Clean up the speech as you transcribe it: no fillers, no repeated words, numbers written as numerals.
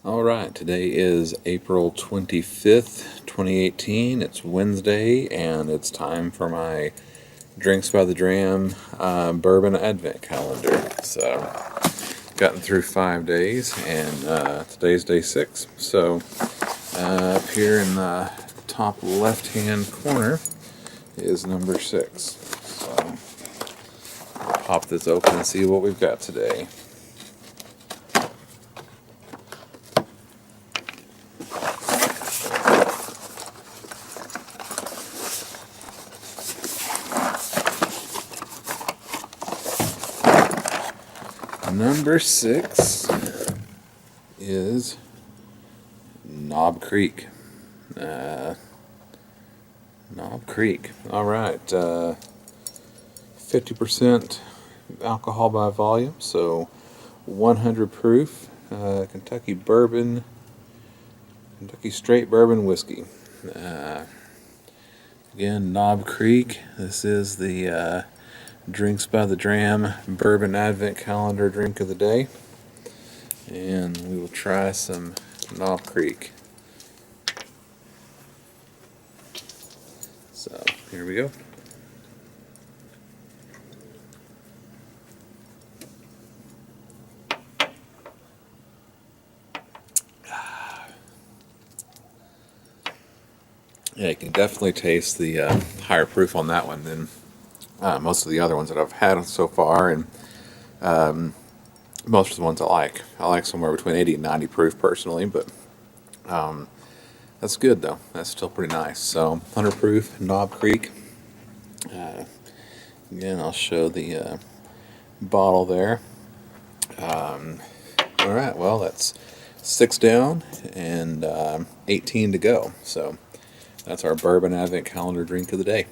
Alright, today is April 25th, 2018. It's Wednesday, and it's time for my Drinks by the Dram Bourbon Advent Calendar. So, gotten through 5 days, and today's day 6. So, up here in the top left-hand corner is number 6. So, I'll pop this open and see what we've got today. Number 6 is Knob Creek. Knob Creek. Alright. 50% alcohol by volume, so 100 proof. Kentucky bourbon. Kentucky straight bourbon whiskey. Again, Knob Creek. This is the Drinks by the Dram Bourbon Advent Calendar drink of the day, and we will try some Knob Creek. So here we go. Yeah, you can definitely taste the higher proof on that one than most of the other ones that I've had so far, and most of the ones I like. I like somewhere between 80 and 90 proof personally, but that's good though. That's still pretty nice. So 100 proof Knob Creek. Again, I'll show the bottle there. Alright, well, that's 6 down and 18 to go. So that's our Bourbon Advent Calendar drink of the day.